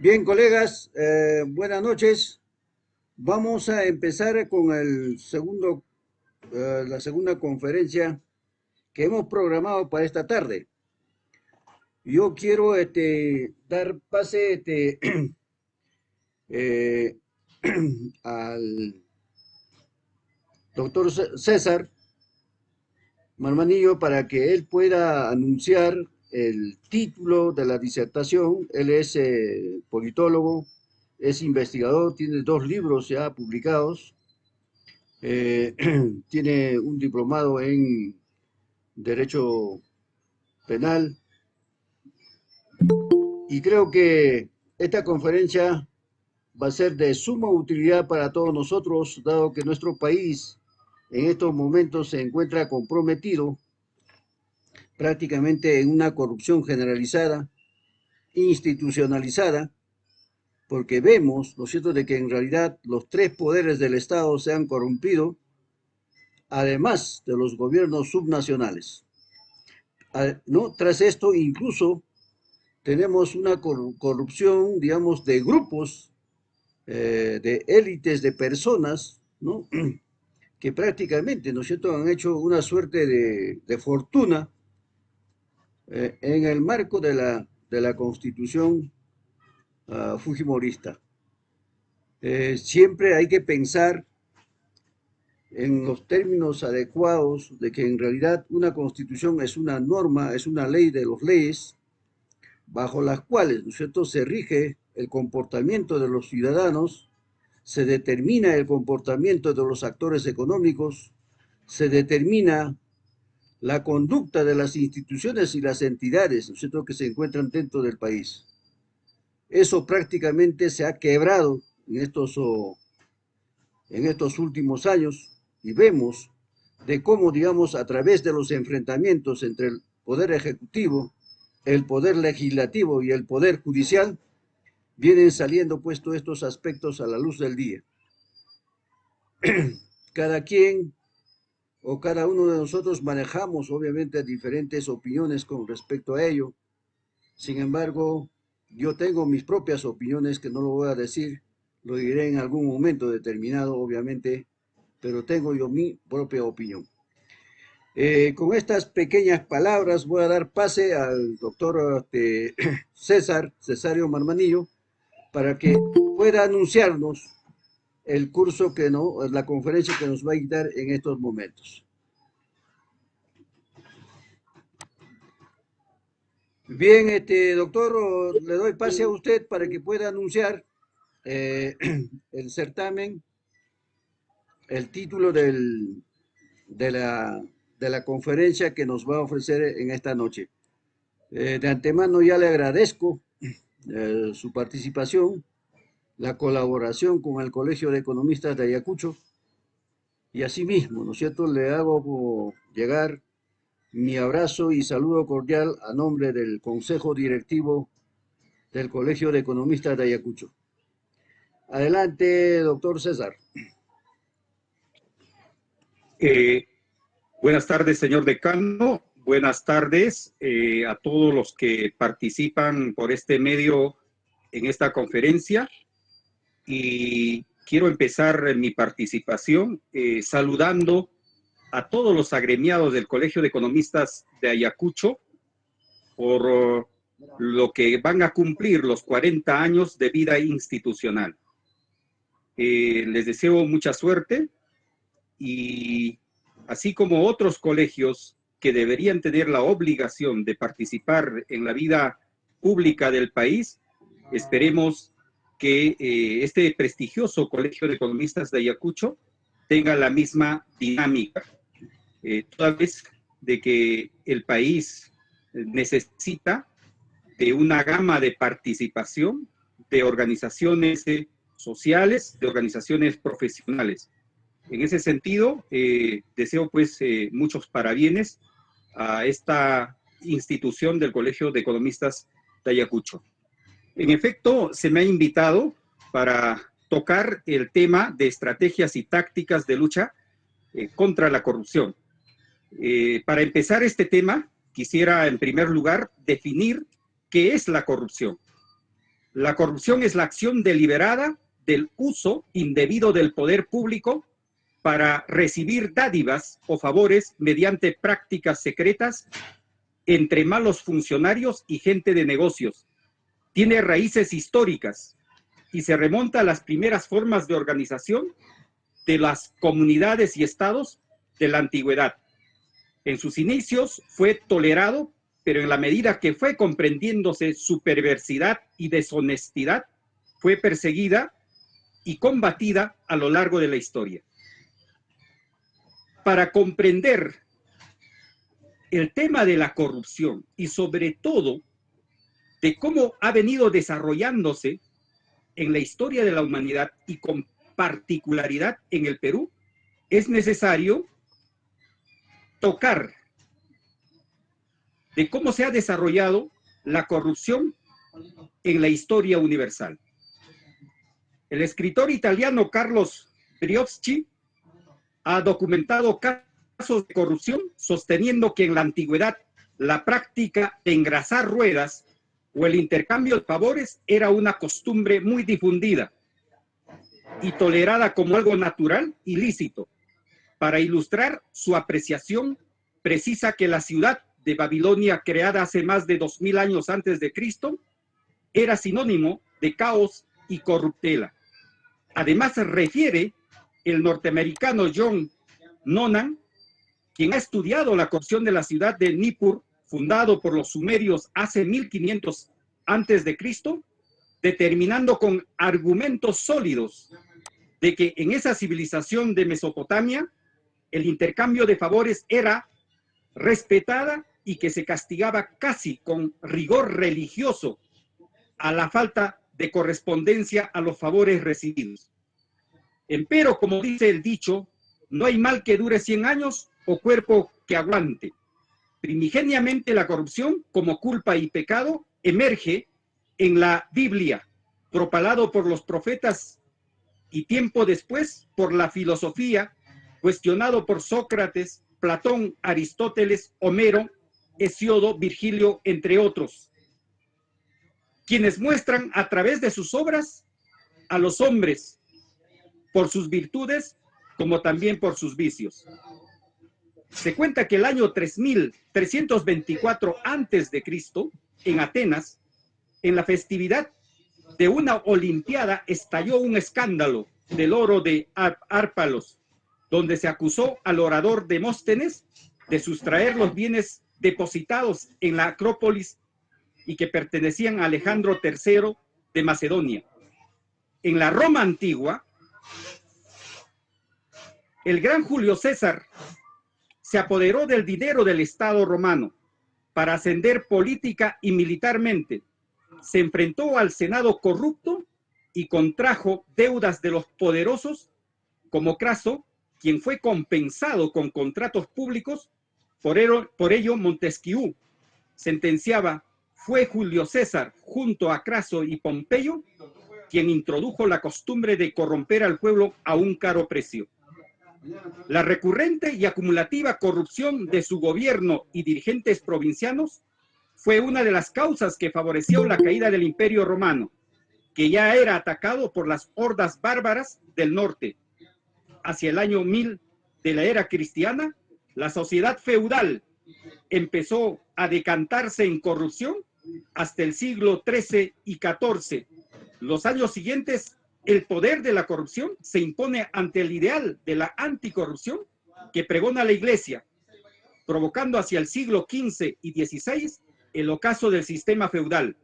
Bien, colegas, buenas noches. Vamos a empezar con la segunda conferencia que hemos programado para esta tarde. Yo quiero dar pase eh, al doctor César Marmanillo para que él pueda anunciar el título de la disertación. Él es politólogo, es investigador, tiene 2 libros ya publicados, eh, tiene un diplomado en Derecho Penal y creo que esta conferencia va a ser de suma utilidad para todos nosotros, dado que nuestro país en estos momentos se encuentra comprometido prácticamente en una corrupción generalizada, institucionalizada, porque vemos, ¿no es cierto?, de que en realidad los 3 poderes del Estado se han corrompido, además de los gobiernos subnacionales. ¿No? Tras esto, incluso tenemos una corrupción, digamos, de grupos, de élites de personas, ¿no? Que prácticamente, ¿no es cierto?, han hecho una suerte de fortuna en el marco de la constitución fujimorista. Siempre hay que pensar en los términos adecuados de que en realidad una constitución es una norma, es una ley de las leyes, bajo las cuales, ¿no es cierto?, se rige el comportamiento de los ciudadanos, se determina el comportamiento de los actores económicos, se determina la conducta de las instituciones y las entidades, ¿no es cierto?, que se encuentran dentro del país. Eso prácticamente se ha quebrado en estos últimos años y vemos de cómo, digamos, a través de los enfrentamientos entre el poder ejecutivo, el poder legislativo y el poder judicial, vienen saliendo puestos estos aspectos a la luz del día. Cada quien o cada uno de nosotros manejamos obviamente diferentes opiniones con respecto a ello. Sin embargo, yo tengo mis propias opiniones que no lo voy a decir, lo diré en algún momento determinado, obviamente, pero tengo yo mi propia opinión. Con estas pequeñas palabras voy a dar pase al doctor Cesario Marmanillo para que pueda anunciarnos el curso la conferencia que nos va a dictar en estos momentos. Bien, doctor, le doy pase a usted para que pueda anunciar el certamen, el título de la conferencia que nos va a ofrecer en esta noche. De antemano ya le agradezco su participación, la colaboración con el Colegio de Economistas de Ayacucho y asimismo, ¿no es cierto?, le hago llegar mi abrazo y saludo cordial a nombre del Consejo Directivo del Colegio de Economistas de Ayacucho. Adelante, doctor César. Buenas tardes, señor decano. Buenas tardes a todos los que participan por este medio en esta conferencia. Y quiero empezar mi participación saludando a todos los agremiados del Colegio de Economistas de Ayacucho por lo que van a cumplir los 40 años de vida institucional. Les deseo mucha suerte y así como otros colegios que deberían tener la obligación de participar en la vida pública del país, esperemos que este prestigioso Colegio de Economistas de Ayacucho tenga la misma dinámica, toda vez de que el país necesita de una gama de participación de organizaciones sociales, de organizaciones profesionales. En ese sentido, deseo pues muchos parabienes a esta institución del Colegio de Economistas de Ayacucho. En efecto, se me ha invitado para tocar el tema de estrategias y tácticas de lucha contra la corrupción. Para empezar este tema, quisiera en primer lugar definir qué es la corrupción. La corrupción es la acción deliberada del uso indebido del poder público para recibir dádivas o favores mediante prácticas secretas entre malos funcionarios y gente de negocios. Tiene raíces históricas y se remonta a las primeras formas de organización de las comunidades y estados de la antigüedad. En sus inicios fue tolerado, pero en la medida que fue comprendiéndose su perversidad y deshonestidad, fue perseguida y combatida a lo largo de la historia. Para comprender el tema de la corrupción y sobre todo de cómo ha venido desarrollándose en la historia de la humanidad y con particularidad en el Perú, es necesario tocar de cómo se ha desarrollado la corrupción en la historia universal. El escritor italiano Carlos Brioschi ha documentado casos de corrupción, sosteniendo que en la antigüedad la práctica de engrasar ruedas o el intercambio de favores era una costumbre muy difundida y tolerada como algo natural y lícito. Para ilustrar su apreciación, precisa que la ciudad de Babilonia, creada hace más de 2000 años antes de Cristo, era sinónimo de caos y corruptela. Además, refiere el norteamericano John Nonan, quien ha estudiado la corrupción de la ciudad de Nippur, fundado por los sumerios hace 1500 antes de Cristo, determinando con argumentos sólidos de que en esa civilización de Mesopotamia el intercambio de favores era respetada y que se castigaba casi con rigor religioso a la falta de correspondencia a los favores recibidos. Empero, como dice el dicho, no hay mal que dure 100 años o cuerpo que aguante. Primigeniamente la corrupción, como culpa y pecado, emerge en la Biblia, propalado por los profetas y tiempo después por la filosofía, cuestionado por Sócrates, Platón, Aristóteles, Homero, Hesiodo, Virgilio, entre otros, quienes muestran a través de sus obras a los hombres por sus virtudes como también por sus vicios. Se cuenta que el año 3324 antes de Cristo, en Atenas, en la festividad de una olimpiada, estalló un escándalo del oro de Hárpalos, donde se acusó al orador Demóstenes de sustraer los bienes depositados en la Acrópolis y que pertenecían a Alejandro III de Macedonia. En la Roma antigua, el gran Julio César se apoderó del dinero del Estado romano para ascender política y militarmente. Se enfrentó al Senado corrupto y contrajo deudas de los poderosos, como Craso, quien fue compensado con contratos públicos. Por ello Montesquieu sentenciaba: fue Julio César, junto a Craso y Pompeyo, quien introdujo la costumbre de corromper al pueblo a un caro precio. La recurrente y acumulativa corrupción de su gobierno y dirigentes provincianos fue una de las causas que favoreció la caída del Imperio Romano, que ya era atacado por las hordas bárbaras del norte. Hacia el año 1000 de la era cristiana, la sociedad feudal empezó a decantarse en corrupción hasta el siglo XIII y XIV. Los años siguientes, el poder de la corrupción se impone ante el ideal de la anticorrupción que pregona la Iglesia, provocando hacia el siglo XV y XVI el ocaso del sistema feudal,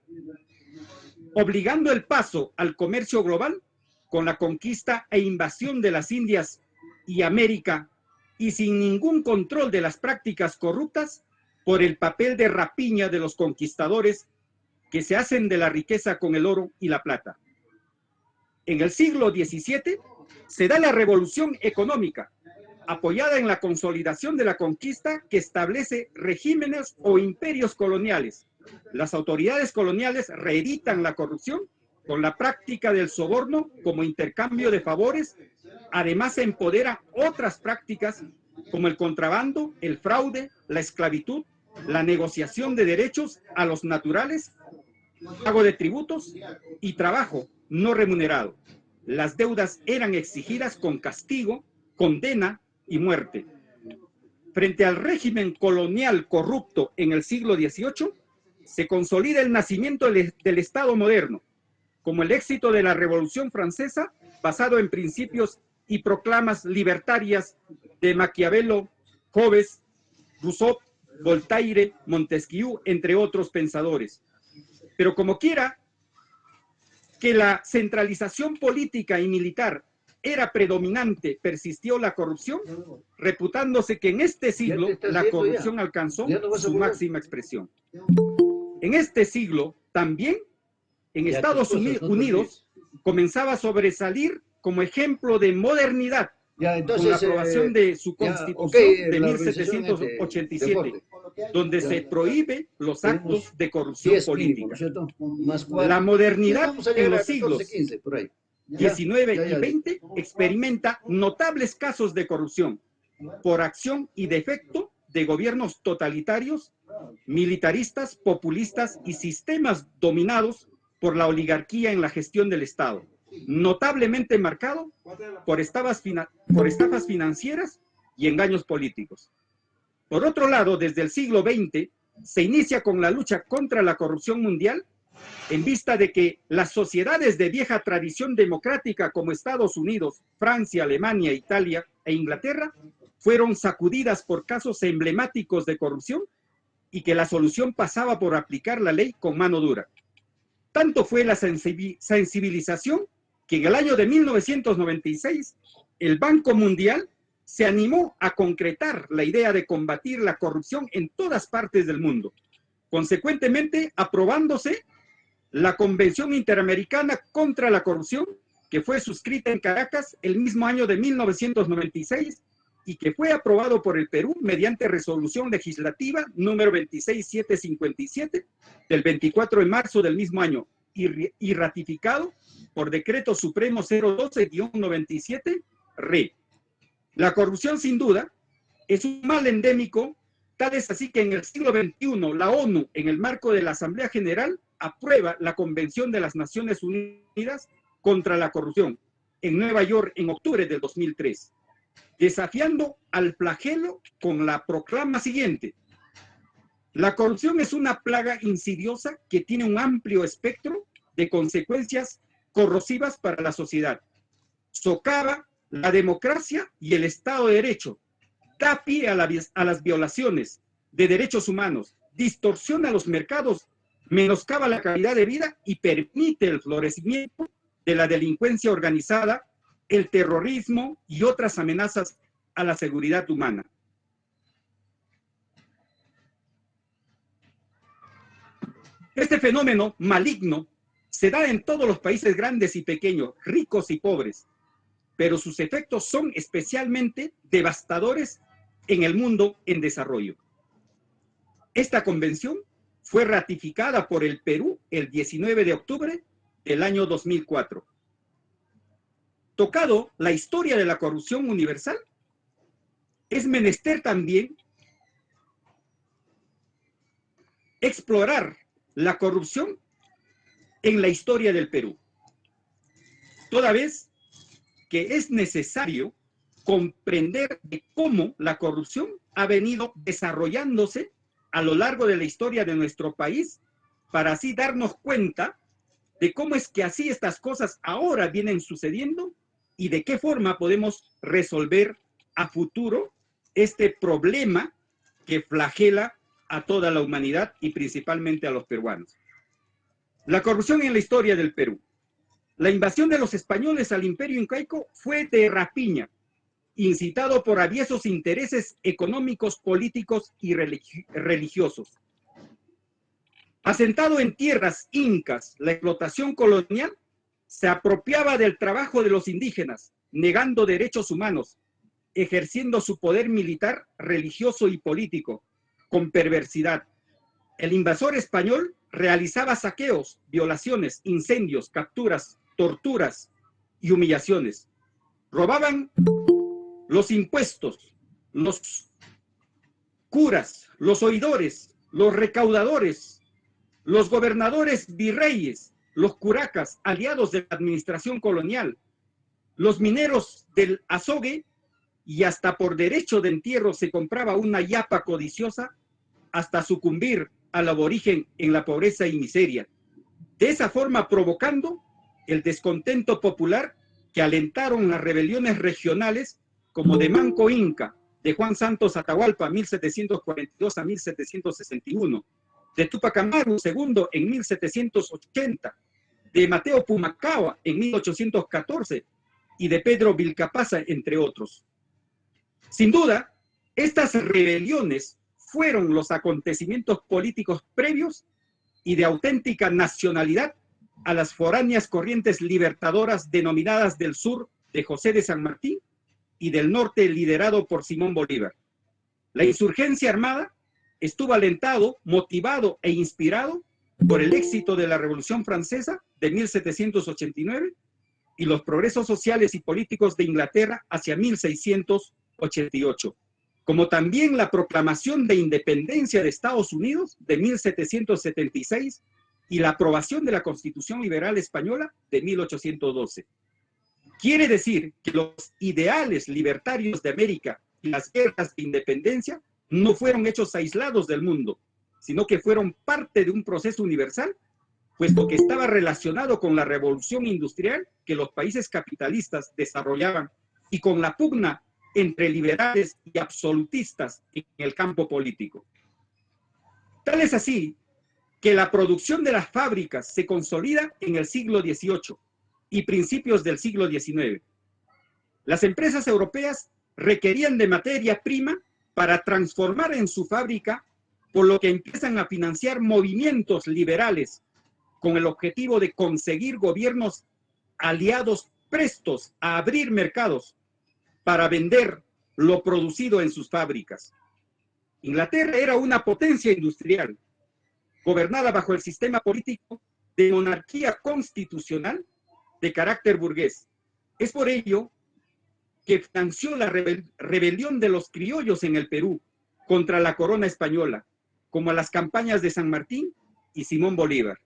obligando el paso al comercio global con la conquista e invasión de las Indias y América, y sin ningún control de las prácticas corruptas por el papel de rapiña de los conquistadores que se hacen de la riqueza con el oro y la plata. En el siglo XVII se da la revolución económica, apoyada en la consolidación de la conquista que establece regímenes o imperios coloniales. Las autoridades coloniales reeditan la corrupción con la práctica del soborno como intercambio de favores. Además, se empoderan otras prácticas como el contrabando, el fraude, la esclavitud, la negociación de derechos a los naturales, pago de tributos y trabajo no remunerado. Las deudas eran exigidas con castigo, condena y muerte. Frente al régimen colonial corrupto en el siglo XVIII, se consolida el nacimiento del Estado moderno, como el éxito de la Revolución Francesa, basado en principios y proclamas libertarias de Maquiavelo, Hobbes, Rousseau, Voltaire, Montesquieu, entre otros pensadores. Pero como quiera que la centralización política y militar era predominante, persistió la corrupción, reputándose que en este siglo la corrupción alcanzó su máxima expresión. En este siglo también en Estados Unidos comenzaba a sobresalir como ejemplo de modernidad con la aprobación de su Constitución de 1787, donde se prohíbe los actos de corrupción política. La modernidad en los siglos XIX y XX experimenta notables casos de corrupción por acción y defecto de gobiernos totalitarios, militaristas, populistas y sistemas dominados por la oligarquía en la gestión del Estado, notablemente marcado por estafas financieras y engaños políticos. Por otro lado, desde el siglo XX se inicia con la lucha contra la corrupción mundial en vista de que las sociedades de vieja tradición democrática como Estados Unidos, Francia, Alemania, Italia e Inglaterra fueron sacudidas por casos emblemáticos de corrupción y que la solución pasaba por aplicar la ley con mano dura. Tanto fue la sensibilización que en el año de 1996 el Banco Mundial se animó a concretar la idea de combatir la corrupción en todas partes del mundo, consecuentemente aprobándose la Convención Interamericana contra la Corrupción, que fue suscrita en Caracas el mismo año de 1996 y que fue aprobado por el Perú mediante resolución legislativa número 26757 del 24 de marzo del mismo año y ratificado por decreto supremo 012-97 RE. La corrupción, sin duda, es un mal endémico, tal es así que en el siglo XXI la ONU, en el marco de la Asamblea General, aprueba la Convención de las Naciones Unidas contra la Corrupción en Nueva York en octubre del 2003, desafiando al flagelo con la proclama siguiente: la corrupción es una plaga insidiosa que tiene un amplio espectro de consecuencias corrosivas para la sociedad. Socava la democracia y el Estado de Derecho, da pie a las violaciones de derechos humanos, distorsiona los mercados, menoscaba la calidad de vida y permite el florecimiento de la delincuencia organizada, el terrorismo y otras amenazas a la seguridad humana. Este fenómeno maligno se da en todos los países grandes y pequeños, ricos y pobres, pero sus efectos son especialmente devastadores en el mundo en desarrollo. Esta convención fue ratificada por el Perú el 19 de octubre del año 2004. Tocado la historia de la corrupción universal, es menester también explorar la corrupción en la historia del Perú, toda vez que es necesario comprender de cómo la corrupción ha venido desarrollándose a lo largo de la historia de nuestro país, para así darnos cuenta de cómo es que así estas cosas ahora vienen sucediendo y de qué forma podemos resolver a futuro este problema que flagela a toda la humanidad y principalmente a los peruanos. La corrupción en la historia del Perú. La invasión de los españoles al imperio incaico fue de rapiña, incitado por aviesos intereses económicos, políticos y religiosos. Asentado en tierras incas, la explotación colonial se apropiaba del trabajo de los indígenas, negando derechos humanos, ejerciendo su poder militar, religioso y político, con perversidad. El invasor español realizaba saqueos, violaciones, incendios, capturas, torturas y humillaciones. Robaban los impuestos, los curas, los oidores, los recaudadores, Los gobernadores virreyes, los curacas, aliados de la administración colonial, los mineros del azogue, y hasta por derecho de entierro se compraba una yapa codiciosa hasta sucumbir al aborigen en la pobreza y miseria. De esa forma provocando el descontento popular que alentaron las rebeliones regionales como de Manco Inca, de Juan Santos Atahualpa, 1742 a 1761, de Tupac Amaru II en 1780, de Mateo Pumacahua en 1814 y de Pedro Vilcapasa, entre otros. Sin duda, estas rebeliones fueron los acontecimientos políticos previos y de auténtica nacionalidad a las foráneas corrientes libertadoras denominadas del sur de José de San Martín y del norte liderado por Simón Bolívar. La insurgencia armada estuvo alentado, motivado e inspirado por el éxito de la Revolución Francesa de 1789 y los progresos sociales y políticos de Inglaterra hacia 1688, como también la proclamación de independencia de Estados Unidos de 1776 y la aprobación de la Constitución Liberal Española de 1812. Quiere decir que los ideales libertarios de América y las guerras de independencia no fueron hechos aislados del mundo, sino que fueron parte de un proceso universal, puesto que estaba relacionado con la revolución industrial que los países capitalistas desarrollaban y con la pugna entre liberales y absolutistas en el campo político. Tal es así que la producción de las fábricas se consolida en el siglo XVIII y principios del siglo XIX. Las empresas europeas requerían de materia prima para transformar en su fábrica, por lo que empiezan a financiar movimientos liberales con el objetivo de conseguir gobiernos aliados prestos a abrir mercados para vender lo producido en sus fábricas. Inglaterra era una potencia industrial, gobernada bajo el sistema político de monarquía constitucional de carácter burgués. Es por ello que financió la rebelión de los criollos en el Perú contra la corona española, como las campañas de San Martín y Simón Bolívar.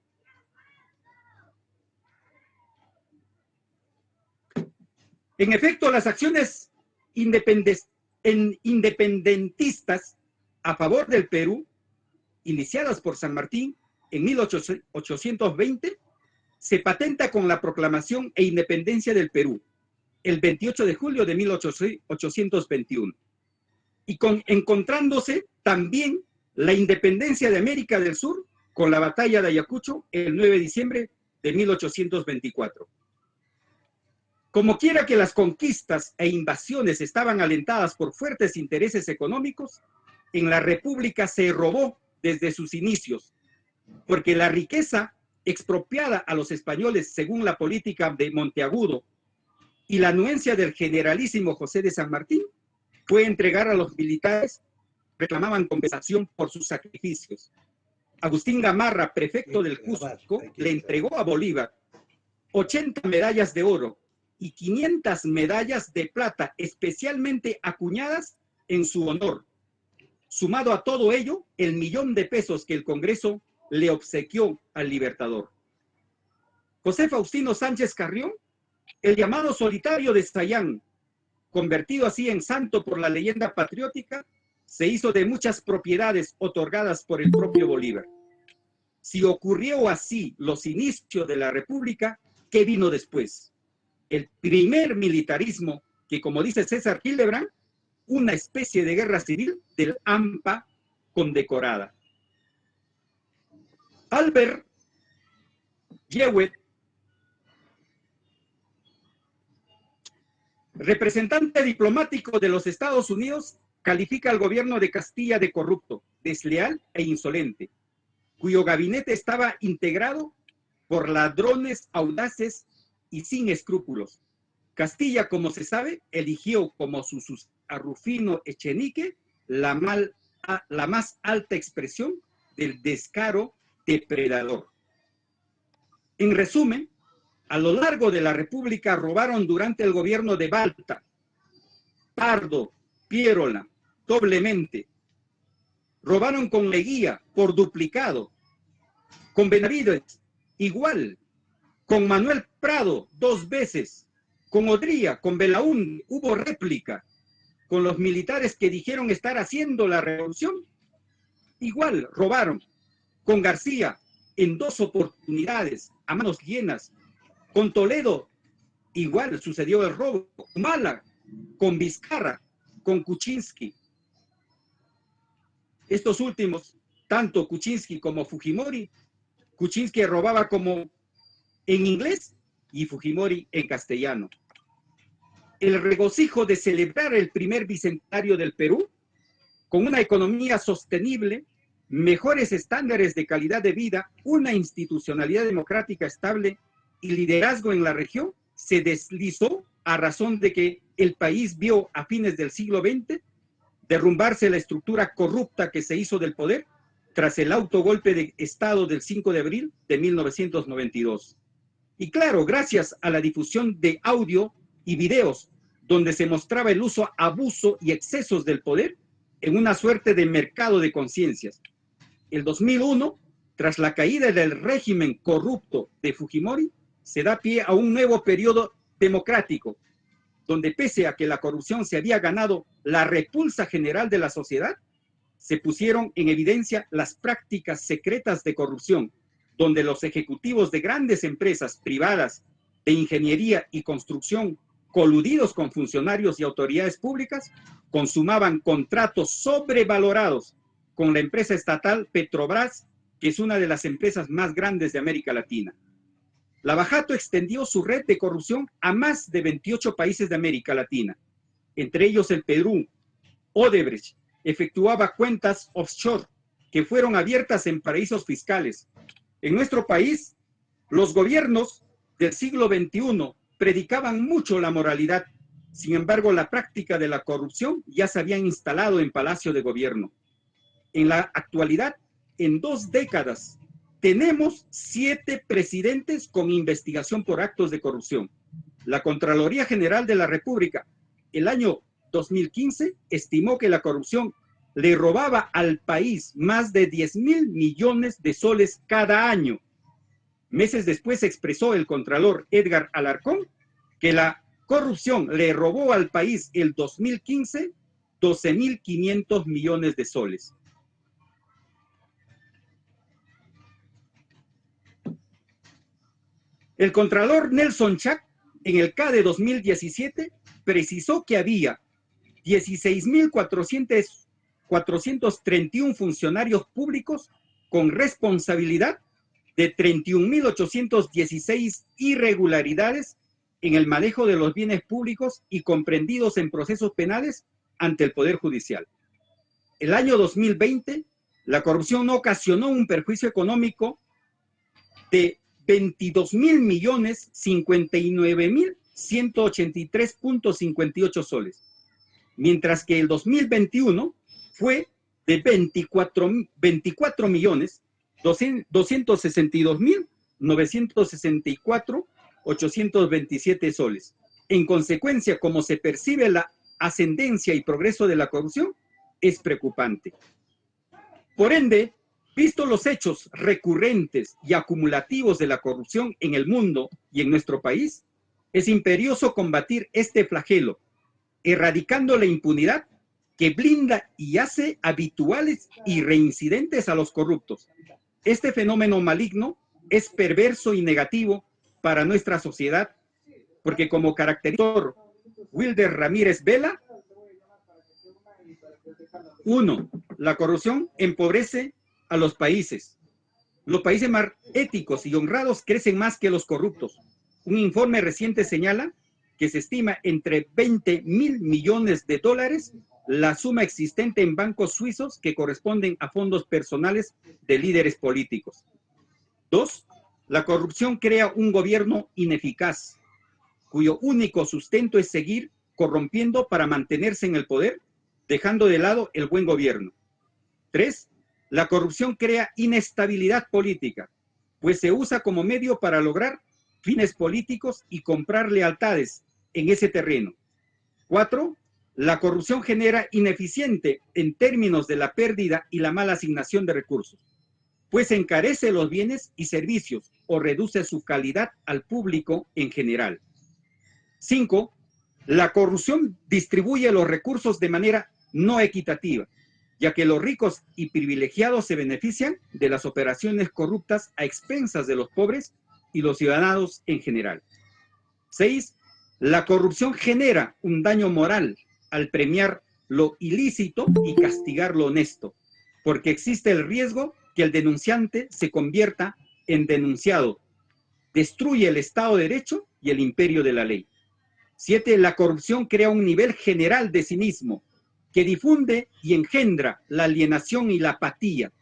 En efecto, las acciones independentistas a favor del Perú, iniciadas por San Martín en 1820, se patenta con la proclamación e independencia del Perú, el 28 de julio de 1821, y encontrándose también la independencia de América del Sur con la batalla de Ayacucho el 9 de diciembre de 1824. Como quiera que las conquistas e invasiones estaban alentadas por fuertes intereses económicos, en la República se robó desde sus inicios, porque la riqueza expropiada a los españoles según la política de Monteagudo y la anuencia del generalísimo José de San Martín fue entregar a los militares que reclamaban compensación por sus sacrificios. Agustín Gamarra, prefecto del Cusco, le entregó a Bolívar 80 medallas de oro y 500 medallas de plata especialmente acuñadas en su honor. Sumado a todo ello, el 1.000.000 de pesos que el Congreso le obsequió al libertador. José Faustino Sánchez Carrión, el llamado solitario de Sayán, convertido así en santo por la leyenda patriótica, se hizo de muchas propiedades otorgadas por el propio Bolívar. Si ocurrió así los inicios de la República, ¿qué vino después? El primer militarismo que, como dice César Hildebrand, una especie de guerra civil del AMPA condecorada. Albert Jewett, representante diplomático de los Estados Unidos, califica al gobierno de Castilla de corrupto, desleal e insolente, cuyo gabinete estaba integrado por ladrones audaces y sin escrúpulos. Castilla, como se sabe, eligió como su a Rufino Echenique, la más alta expresión del descaro depredador. En resumen, a lo largo de la República robaron durante el gobierno de Balta, Pardo, Pierola, doblemente. Robaron con Leguía por duplicado, Con Benavides, igual. Con Manuel Prado, 2 veces. Con Odría, con Belaúnde, hubo réplica. Con los militares que dijeron estar haciendo la revolución, igual, robaron. Con García, en 2 oportunidades, a manos llenas. Con Toledo, igual, sucedió el robo. Mala, con Vizcarra, con Kuczynski. Estos últimos, tanto Kuczynski como Fujimori, Kuczynski robaba como en inglés y Fujimori en castellano. El regocijo de celebrar el primer bicentenario del Perú con una economía sostenible, mejores estándares de calidad de vida, una institucionalidad democrática estable y liderazgo en la región, se deslizó a razón de que el país vio a fines del siglo XX derrumbarse la estructura corrupta que se hizo del poder tras el autogolpe de Estado del 5 de abril de 1992. Y claro, gracias a la difusión de audio y videos donde se mostraba el uso, abuso y excesos del poder en una suerte de mercado de conciencias. El 2001, tras la caída del régimen corrupto de Fujimori, se da pie a un nuevo periodo democrático, donde pese a que la corrupción se había ganado la repulsa general de la sociedad, se pusieron en evidencia las prácticas secretas de corrupción, donde los ejecutivos de grandes empresas privadas de ingeniería y construcción, coludidos con funcionarios y autoridades públicas, consumaban contratos sobrevalorados con la empresa estatal Petrobras, que es una de las empresas más grandes de América Latina. Lavajato extendió su red de corrupción a más de 28 países de América Latina, entre ellos el Perú. Odebrecht efectuaba cuentas offshore que fueron abiertas en paraísos fiscales. En nuestro país, los gobiernos del siglo XXI predicaban mucho la moralidad. Sin embargo, la práctica de la corrupción ya se había instalado en Palacio de Gobierno. En la actualidad, en 2 décadas, tenemos 7 presidentes con investigación por actos de corrupción. La Contraloría General de la República, el año 2015, estimó que la corrupción le robaba al país más de 10.000 millones de soles cada año. Meses después expresó el contralor Edgar Alarcón que la corrupción le robó al país el 2015 12.500 millones de soles. El contralor Nelson Chac, en el CADE 2017, precisó que había 16.431 funcionarios públicos con responsabilidad de 31.816 irregularidades en el manejo de los bienes públicos y comprendidos en procesos penales ante el Poder Judicial. El año 2020, la corrupción ocasionó un perjuicio económico de 22.059.183.58 soles, mientras que el 2021 fue de 24.262.964.827 soles. En consecuencia, como se percibe la ascendencia y progreso de la corrupción, es preocupante. Por ende, visto los hechos recurrentes y acumulativos de la corrupción en el mundo y en nuestro país, es imperioso combatir este flagelo, erradicando la impunidad que blinda y hace habituales y reincidentes a los corruptos. Este fenómeno maligno es perverso y negativo para nuestra sociedad, porque como caracterizó Wilder Ramírez Vela, 1. La corrupción empobrece a los países. Los países más éticos y honrados crecen más que los corruptos. Un informe reciente señala que se estima entre 20.000 millones de dólares la suma existente en bancos suizos que corresponden a fondos personales de líderes políticos. 2. La corrupción crea un gobierno ineficaz, cuyo único sustento es seguir corrompiendo para mantenerse en el poder, dejando de lado el buen gobierno. 3. La corrupción crea inestabilidad política, pues se usa como medio para lograr fines políticos y comprar lealtades en ese terreno. 4. La corrupción genera ineficiente en términos de la pérdida y la mala asignación de recursos. pues encarece los bienes y servicios o reduce su calidad al público en general. 5. La corrupción distribuye los recursos de manera no equitativa, ya que los ricos y privilegiados se benefician de las operaciones corruptas a expensas de los pobres y los ciudadanos en general. 6. La corrupción genera un daño moral al premiar lo ilícito y castigar lo honesto, porque existe el riesgo que el denunciante se convierta en denunciado. Destruye el Estado de Derecho y el imperio de la ley. 7. La corrupción crea un nivel general de cinismo que difunde y engendra la alienación y la apatía.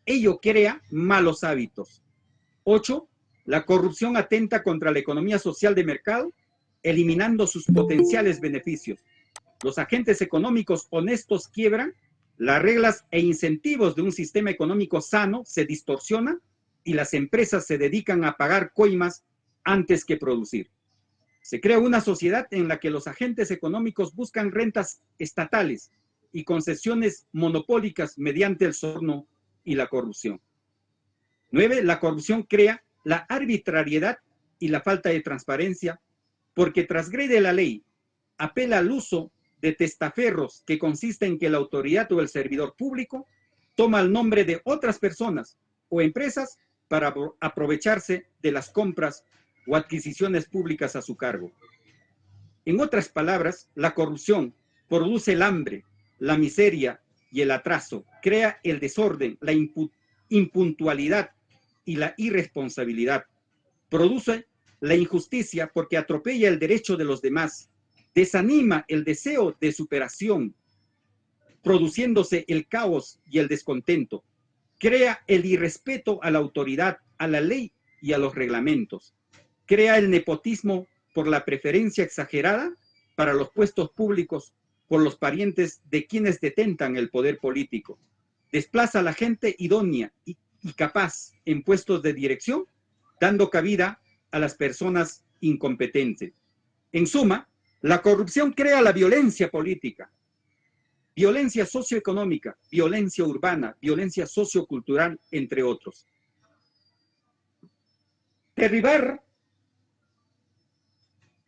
Ello crea malos hábitos. 8. La corrupción atenta contra la economía social de mercado, eliminando sus potenciales beneficios. Los agentes económicos honestos quiebran, las reglas e incentivos de un sistema económico sano se distorsionan y las empresas se dedican a pagar coimas antes que producir. Se crea una sociedad en la que los agentes económicos buscan rentas estatales y concesiones monopólicas mediante el soborno y la corrupción. 9. La corrupción crea la arbitrariedad y la falta de transparencia porque transgrede la ley, apela al uso de testaferros que consiste en que la autoridad o el servidor público toma el nombre de otras personas o empresas para aprovecharse de las compras o adquisiciones públicas a su cargo. En otras palabras, la corrupción produce el hambre, la miseria y el atraso, crea el desorden, la impuntualidad y la irresponsabilidad, produce la injusticia porque atropella el derecho de los demás, desanima el deseo de superación, produciéndose el caos y el descontento, crea el irrespeto a la autoridad, a la ley y a los reglamentos, crea el nepotismo por la preferencia exagerada para los puestos públicos por los parientes de quienes detentan el poder político, desplaza a la gente idónea y capaz en puestos de dirección, dando cabida a las personas incompetentes. En suma, la corrupción crea la violencia política, violencia socioeconómica, violencia urbana, violencia sociocultural, entre otros. Derribar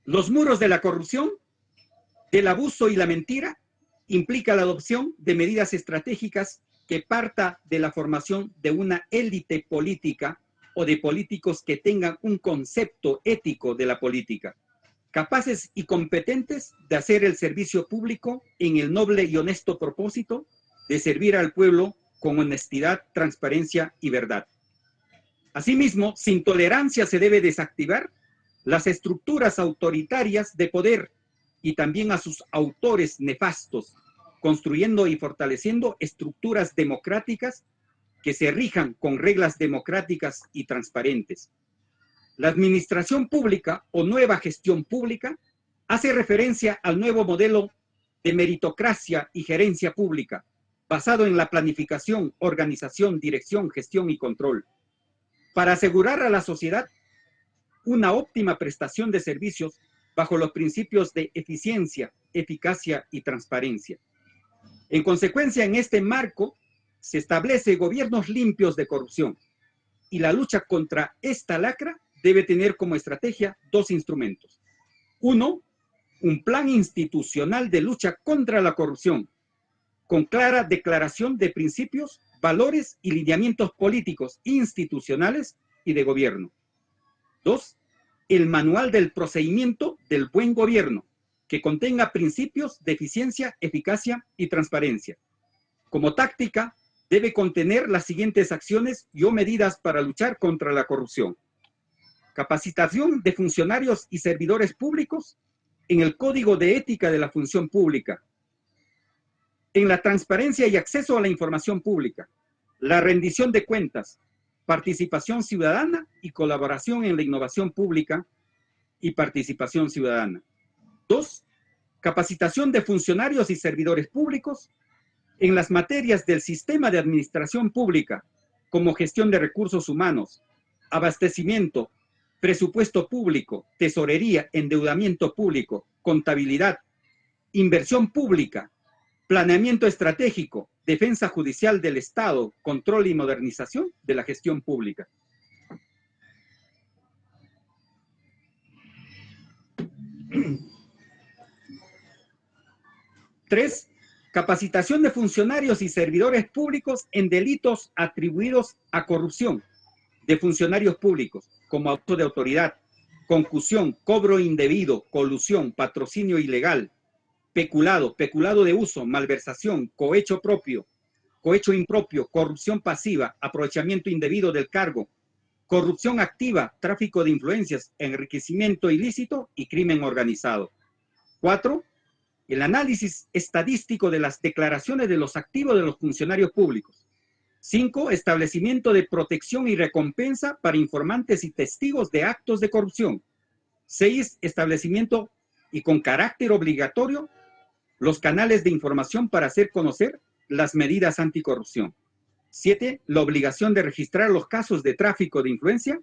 los muros de la corrupción, del abuso y la mentira implica la adopción de medidas estratégicas que parta de la formación de una élite política o de políticos que tengan un concepto ético de la política, capaces y competentes de hacer el servicio público en el noble y honesto propósito de servir al pueblo con honestidad, transparencia y verdad. Asimismo, sin tolerancia se debe desactivar las estructuras autoritarias de poder y también a sus autores nefastos, construyendo y fortaleciendo estructuras democráticas que se rijan con reglas democráticas y transparentes. La administración pública o nueva gestión pública hace referencia al nuevo modelo de meritocracia y gerencia pública, basado en la planificación, organización, dirección, gestión y control, para asegurar a la sociedad una óptima prestación de servicios bajo los principios de eficiencia, eficacia y transparencia. En consecuencia, en este marco se establece gobiernos limpios de corrupción y la lucha contra esta lacra debe tener como estrategia dos instrumentos. Uno, un plan institucional de lucha contra la corrupción, con clara declaración de principios, valores y lineamientos políticos, institucionales y de gobierno. Dos, el manual del procedimiento del buen gobierno, que contenga principios de eficiencia, eficacia y transparencia. Como táctica, debe contener las siguientes acciones y o medidas para luchar contra la corrupción. Capacitación de funcionarios y servidores públicos en el Código de Ética de la Función Pública, en la transparencia y acceso a la información pública, la rendición de cuentas, participación ciudadana y colaboración en la innovación pública y participación ciudadana. 2. Capacitación de funcionarios y servidores públicos en las materias del sistema de administración pública, como gestión de recursos humanos, abastecimiento, presupuesto público, tesorería, endeudamiento público, contabilidad, inversión pública, planeamiento estratégico, defensa judicial del Estado, control y modernización de la gestión pública. Tres, capacitación de funcionarios y servidores públicos en delitos atribuidos a corrupción de funcionarios públicos, como abuso de autoridad, concusión, cobro indebido, colusión, patrocinio ilegal, peculado, peculado de uso, malversación, cohecho propio, cohecho impropio, corrupción pasiva, aprovechamiento indebido del cargo, corrupción activa, tráfico de influencias, enriquecimiento ilícito y crimen organizado. 4. El análisis estadístico de las declaraciones de los activos de los funcionarios públicos. 5. Establecimiento de protección y recompensa para informantes y testigos de actos de corrupción. 6. Establecimiento y con carácter obligatorio los canales de información para hacer conocer las medidas anticorrupción. 7. La obligación de registrar los casos de tráfico de influencia,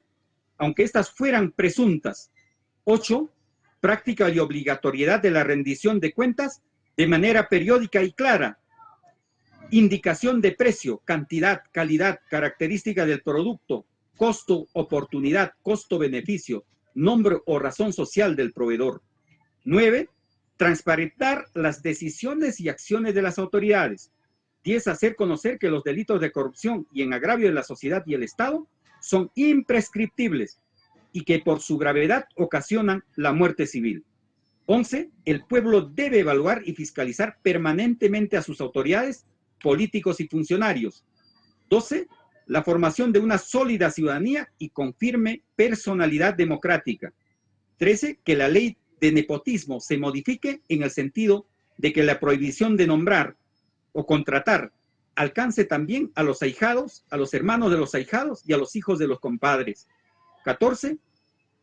aunque éstas fueran presuntas. 8. Práctica y obligatoriedad de la rendición de cuentas de manera periódica y clara. Indicación de precio, cantidad, calidad, característica del producto, costo, oportunidad, costo-beneficio, nombre o razón social del proveedor. 9. Transparentar las decisiones y acciones de las autoridades. 10. Hacer conocer que los delitos de corrupción y en agravio de la sociedad y el Estado son imprescriptibles y que por su gravedad ocasionan la muerte civil. 11. El pueblo debe evaluar y fiscalizar permanentemente a sus autoridades, políticos y funcionarios. 12. La formación de una sólida ciudadanía y con firme personalidad democrática. 13. Que la ley de nepotismo se modifique en el sentido de que la prohibición de nombrar o contratar alcance también a los ahijados, a los hermanos de los ahijados y a los hijos de los compadres. 14.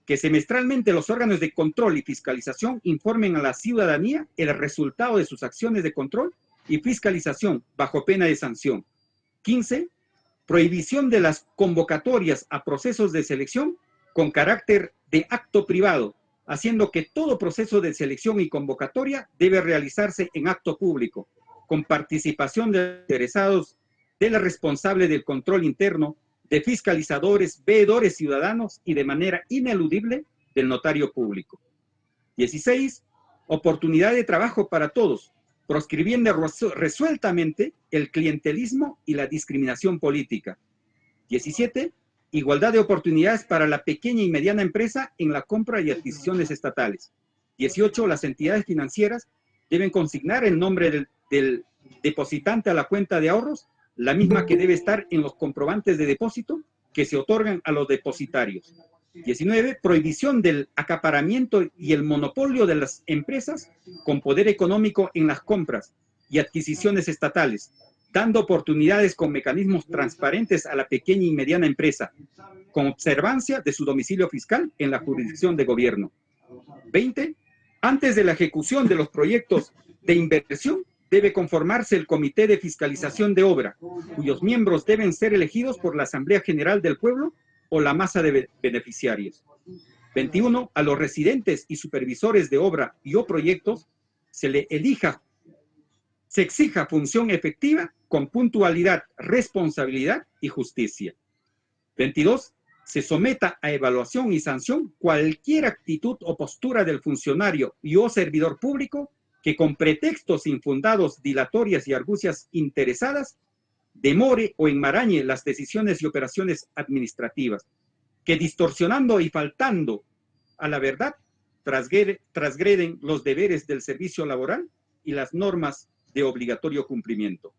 Que semestralmente los órganos de control y fiscalización informen a la ciudadanía el resultado de sus acciones de control y fiscalización bajo pena de sanción. 15. Prohibición de las convocatorias a procesos de selección con carácter de acto privado, haciendo que todo proceso de selección y convocatoria debe realizarse en acto público, con participación de interesados, de la responsable del control interno, de fiscalizadores, veedores ciudadanos y de manera ineludible del notario público. 16. Oportunidad de trabajo para todos, proscribiendo resueltamente el clientelismo y la discriminación política. 17. Igualdad de oportunidades para la pequeña y mediana empresa en la compra y adquisiciones estatales. 18. Las entidades financieras deben consignar el nombre del depositante a la cuenta de ahorros, la misma que debe estar en los comprobantes de depósito que se otorgan a los depositarios. 19. Prohibición del acaparamiento y el monopolio de las empresas con poder económico en las compras y adquisiciones estatales, dando oportunidades con mecanismos transparentes a la pequeña y mediana empresa, con observancia de su domicilio fiscal en la jurisdicción de gobierno. 20. Antes de la ejecución de los proyectos de inversión, debe conformarse el Comité de Fiscalización de Obra, cuyos miembros deben ser elegidos por la Asamblea General del Pueblo o la masa de beneficiarios. 21. A los residentes y supervisores de obra y o proyectos se exija función efectiva con puntualidad, responsabilidad y justicia. 22. Se someta a evaluación y sanción cualquier actitud o postura del funcionario y o servidor público que con pretextos infundados, dilatorias y argucias interesadas, demore o enmarañe las decisiones y operaciones administrativas, que distorsionando y faltando a la verdad, transgreden los deberes del servicio laboral y las normas de obligatorio cumplimiento.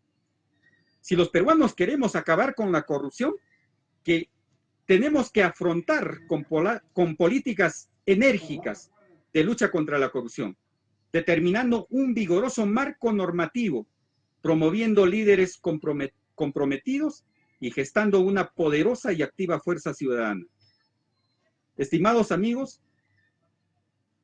Si los peruanos queremos acabar con la corrupción, que tenemos que afrontar con políticas enérgicas de lucha contra la corrupción, determinando un vigoroso marco normativo, promoviendo líderes comprometidos y gestando una poderosa y activa fuerza ciudadana. Estimados amigos,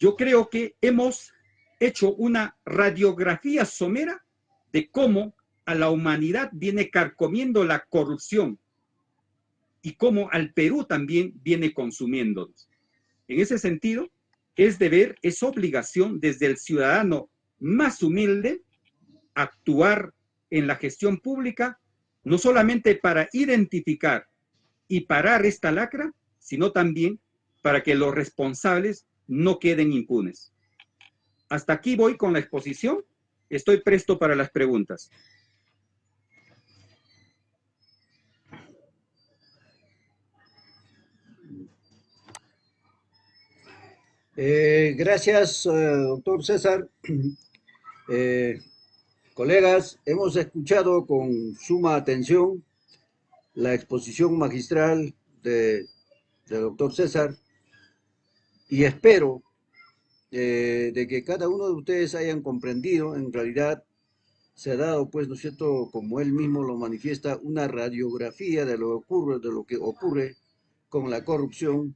yo creo que hemos hecho una radiografía somera de cómo a la humanidad viene carcomiendo la corrupción y cómo al Perú también viene consumiéndonos. En ese sentido, es deber, es obligación desde el ciudadano más humilde actuar en la gestión pública, no solamente para identificar y parar esta lacra, sino también para que los responsables no queden impunes. Hasta aquí voy con la exposición. Estoy presto para las preguntas. Gracias, doctor César. Eh, Colegas, hemos escuchado con suma atención la exposición magistral del doctor César y espero de que cada uno de ustedes hayan comprendido, en realidad se ha dado, pues, ¿no es cierto?, como él mismo lo manifiesta, una radiografía de lo que ocurre con la corrupción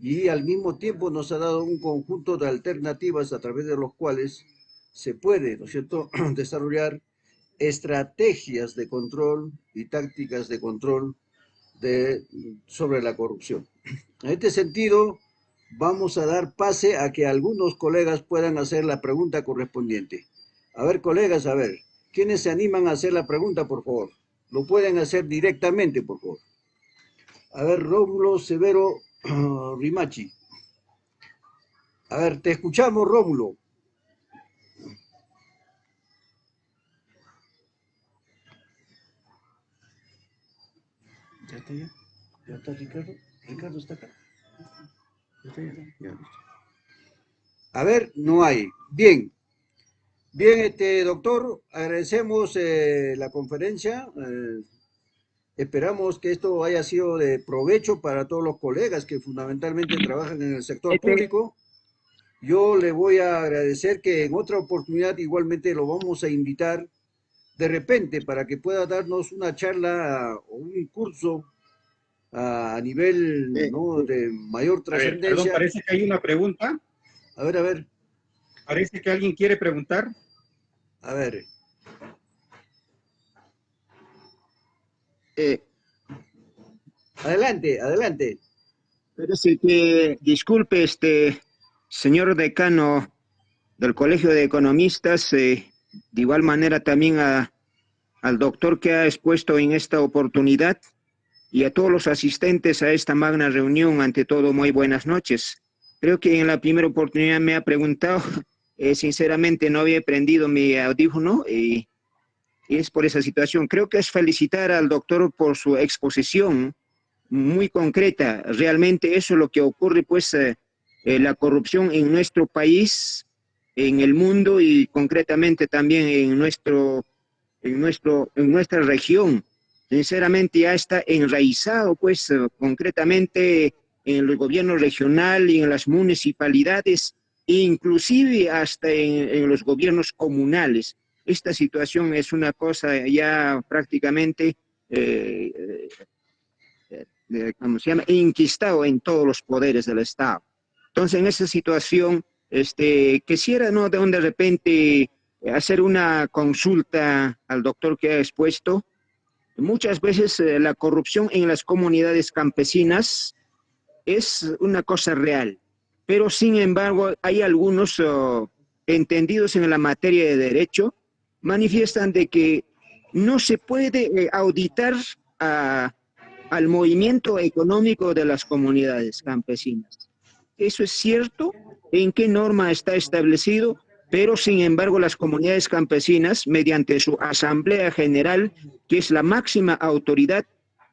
y al mismo tiempo nos ha dado un conjunto de alternativas a través de los cuales se puede, ¿no es cierto?, desarrollar estrategias de control y tácticas de control sobre la corrupción. En este sentido, vamos a dar pase a que algunos colegas puedan hacer la pregunta correspondiente. A ver, colegas, a ver, ¿quiénes se animan a hacer la pregunta, por favor? Lo pueden hacer directamente, por favor. A ver, Rómulo Severo Rimachi. A ver, te escuchamos, Rómulo. ¿Ya está ya? ¿Ya está Ricardo? ¿Ricardo está acá? ¿Ya está ya? Ya, listo. A ver, no hay. Bien. Bien, doctor, agradecemos la conferencia. Esperamos que esto haya sido de provecho para todos los colegas que fundamentalmente trabajan en el sector público. Yo le voy a agradecer que en otra oportunidad igualmente lo vamos a invitar de repente para que pueda darnos una charla o un curso a nivel, ¿no?, de mayor A ver, perdón, trascendencia. parece que hay una pregunta. A ver, a ver. Parece que alguien quiere preguntar. A ver. Adelante, adelante. Parece que, disculpe, señor decano del Colegio de Economistas, de igual manera también al doctor que ha expuesto en esta oportunidad y a todos los asistentes a esta magna reunión. Ante todo, muy buenas noches. Creo que en la primera oportunidad me ha preguntado, sinceramente no había prendido mi audífono y es por esa situación. Creo que es felicitar al doctor por su exposición muy concreta. Realmente eso es lo que ocurre, pues, la corrupción en nuestro país, en el mundo y concretamente también en nuestra región. Sinceramente ya está enraizado, pues, concretamente en el gobierno regional y en las municipalidades, inclusive hasta en los gobiernos comunales. Esta situación es una cosa ya prácticamente ¿cómo se llama?, enquistado en todos los poderes del Estado. Entonces, en esa situación, quisiera, ¿no?, de repente hacer una consulta al doctor que ha expuesto. Muchas veces la corrupción en las comunidades campesinas es una cosa real, pero sin embargo hay algunos entendidos en la materia de derecho, manifiestan de que no se puede auditar al movimiento económico de las comunidades campesinas. ¿Eso es cierto? ¿En qué norma está establecido? Pero sin embargo las comunidades campesinas, mediante su Asamblea General, que es la máxima autoridad,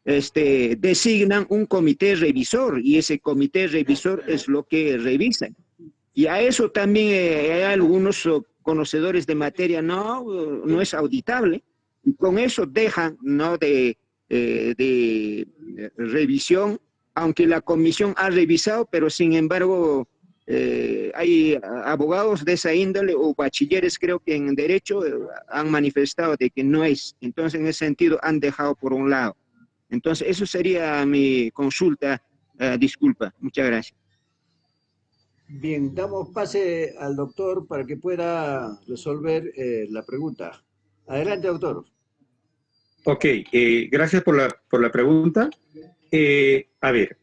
designan un comité revisor y ese comité revisor es lo que revisan. Y a eso también hay algunos conocedores de materia, no es auditable, y con eso dejan, ¿no?, de revisión, aunque la comisión ha revisado, pero sin embargo hay abogados de esa índole o bachilleres, creo que en derecho, han manifestado de que no es. Entonces, en ese sentido, han dejado por un lado. Entonces, eso sería mi consulta. Disculpa, muchas gracias. Bien, damos pase al doctor para que pueda resolver la pregunta. Adelante, doctor. Ok, gracias por la pregunta. A ver,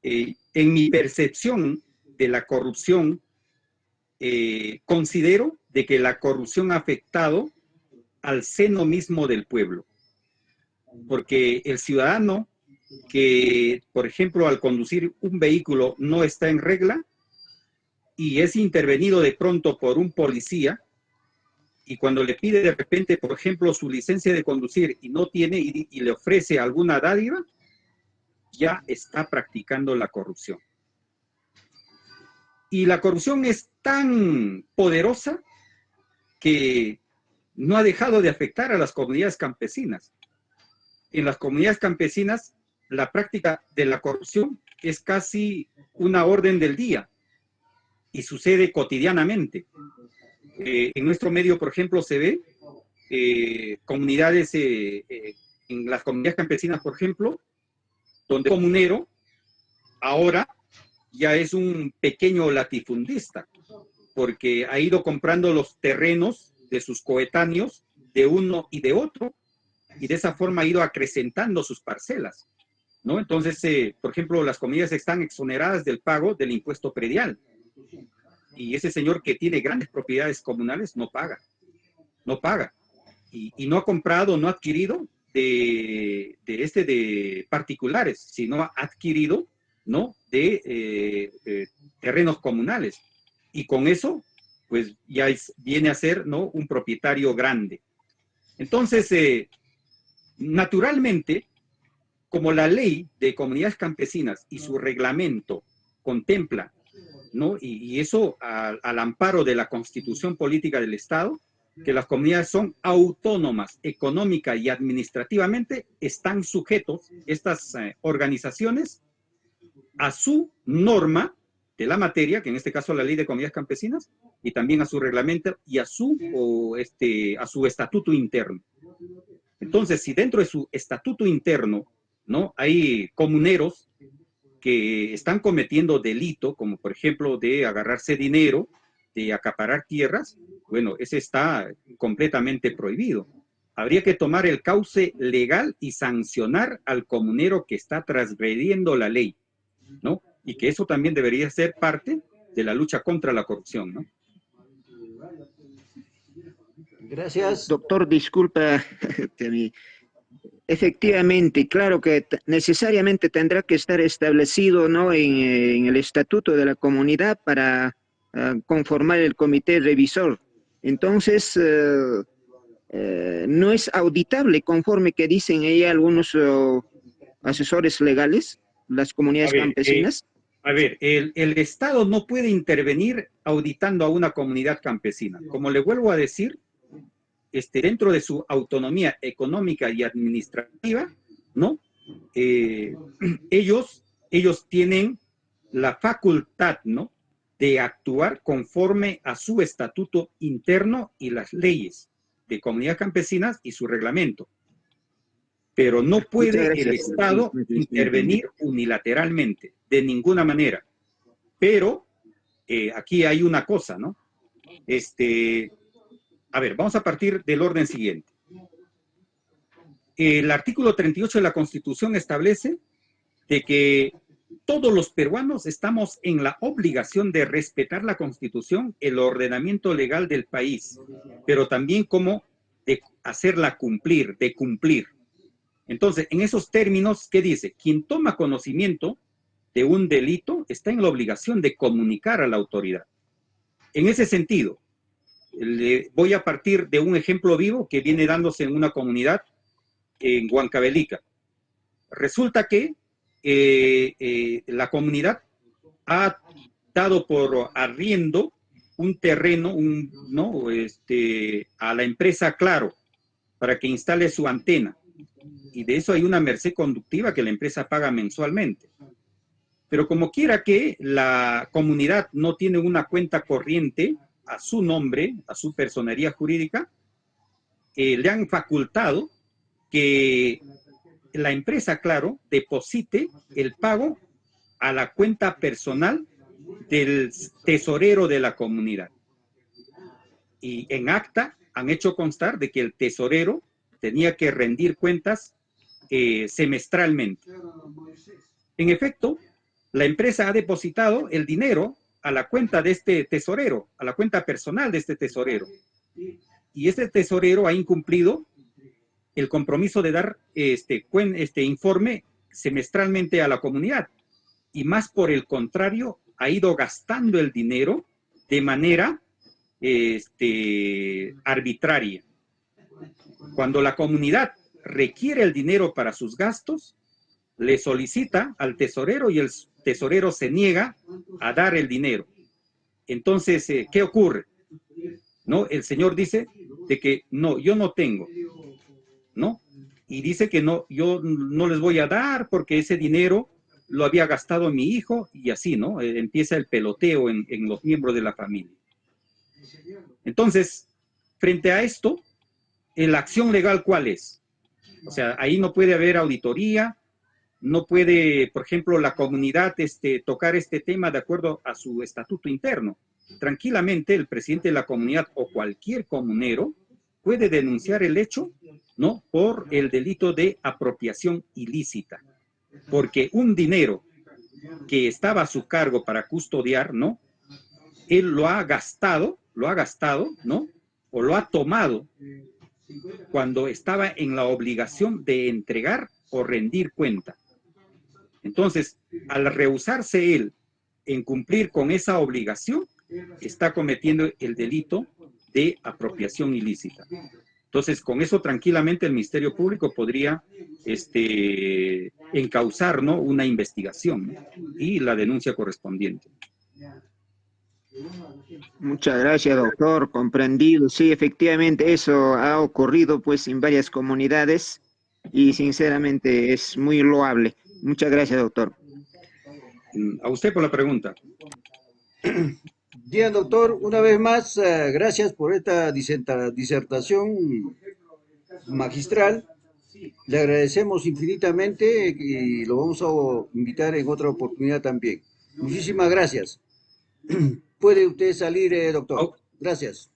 en mi percepción de la corrupción, considero de que la corrupción ha afectado al seno mismo del pueblo. Porque el ciudadano que, por ejemplo, al conducir un vehículo no está en regla y es intervenido de pronto por un policía, y cuando le pide de repente, por ejemplo, su licencia de conducir y no tiene y le ofrece alguna dádiva, ya está practicando la corrupción. Y la corrupción es tan poderosa que no ha dejado de afectar a las comunidades campesinas. En las comunidades campesinas, la práctica de la corrupción es casi una orden del día y sucede cotidianamente. En nuestro medio, por ejemplo, se ve comunidades, en las comunidades campesinas, por ejemplo, donde el comunero ahora ya es un pequeño latifundista, porque ha ido comprando los terrenos de sus coetáneos, de uno y de otro, y de esa forma ha ido acrecentando sus parcelas, ¿no? Entonces, por ejemplo, las comunidades están exoneradas del pago del impuesto predial, y ese señor que tiene grandes propiedades comunales no paga, y no ha comprado, no ha adquirido de particulares, sino ha adquirido, ¿no?, de terrenos comunales, y con eso, pues ya viene a ser, ¿no?, un propietario grande. Entonces, naturalmente, como la ley de comunidades campesinas y su reglamento contempla, ¿no?, y eso al amparo de la Constitución Política del Estado, que las comunidades son autónomas económica y administrativamente, están sujetos estas organizaciones a su norma de la materia, que en este caso la ley de comunidades campesinas, y también a su reglamento y a su estatuto interno. Entonces, si dentro de su estatuto interno, ¿no?, hay comuneros que están cometiendo delito, como por ejemplo de agarrarse dinero, de acaparar tierras, bueno, ese está completamente prohibido. Habría que tomar el cauce legal y sancionar al comunero que está transgrediendo la ley, ¿no? Y que eso también debería ser parte de la lucha contra la corrupción, ¿no? Gracias. Doctor, disculpa, efectivamente, claro que necesariamente tendrá que estar establecido, ¿no?, en el estatuto de la comunidad para conformar el comité revisor. Entonces, no es auditable conforme que dicen ahí algunos asesores legales, las comunidades campesinas. El Estado no puede intervenir auditando a una comunidad campesina. Como le vuelvo a decir, dentro de su autonomía económica y administrativa, ¿no? Ellos tienen la facultad, ¿no?, de actuar conforme a su estatuto interno y las leyes de comunidades campesinas y su reglamento. Pero no puede el Estado intervenir unilateralmente, de ninguna manera. Pero aquí hay una cosa, ¿no? A ver, vamos a partir del orden siguiente. El artículo 38 de la Constitución establece de que todos los peruanos estamos en la obligación de respetar la Constitución, el ordenamiento legal del país, pero también como de hacerla cumplir, de cumplir. Entonces, en esos términos, ¿qué dice? Quien toma conocimiento de un delito está en la obligación de comunicar a la autoridad. En ese sentido, voy a partir de un ejemplo vivo que viene dándose en una comunidad en Huancavelica. Resulta que la comunidad ha dado por arriendo un terreno, ¿no?, a la empresa Claro para que instale su antena. Y de eso hay una merced conductiva que la empresa paga mensualmente. Pero como quiera que la comunidad no tiene una cuenta corriente a su nombre, a su personería jurídica, le han facultado que la empresa Claro deposite el pago a la cuenta personal del tesorero de la comunidad. Y en acta han hecho constar de que el tesorero tenía que rendir cuentas semestralmente. En efecto, la empresa ha depositado el dinero a la cuenta de este tesorero, a la cuenta personal de este tesorero. y este tesorero ha incumplido el compromiso de dar este informe semestralmente a la comunidad, y más por el contrario, ha ido gastando el dinero de manera arbitraria. Cuando la comunidad requiere el dinero para sus gastos, le solicita al tesorero y el tesorero se niega a dar el dinero. Entonces, ¿qué ocurre? ¿No? El señor dice de que no, yo no tengo, ¿no? Y dice que no, yo no les voy a dar porque ese dinero lo había gastado mi hijo, y así, ¿no? Empieza el peloteo en los miembros de la familia. Entonces, frente a esto, la acción legal, ¿cuál es? O sea, ahí no puede haber auditoría, no puede, por ejemplo, la comunidad tocar este tema de acuerdo a su estatuto interno. Tranquilamente, el presidente de la comunidad o cualquier comunero puede denunciar el hecho, ¿no?, por el delito de apropiación ilícita, porque un dinero que estaba a su cargo para custodiar, ¿no?, él lo ha gastado, ¿no?, o lo ha tomado cuando estaba en la obligación de entregar o rendir cuenta. Entonces, al rehusarse él en cumplir con esa obligación, está cometiendo el delito de apropiación ilícita. Entonces, con eso tranquilamente el Ministerio Público podría encauzar, ¿no?, una investigación, ¿no?, y la denuncia correspondiente. Muchas gracias, doctor. Comprendido. Sí, efectivamente, eso ha ocurrido pues en varias comunidades y sinceramente es muy loable. Muchas gracias, doctor. A usted por la pregunta. Bien, doctor, una vez más, gracias por esta disertación magistral. Le agradecemos infinitamente y lo vamos a invitar en otra oportunidad también. Muchísimas gracias. Puede usted salir, doctor. Gracias.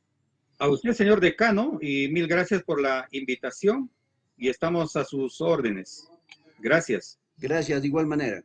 A usted, señor decano, y mil gracias por la invitación y estamos a sus órdenes. Gracias. Gracias, de igual manera.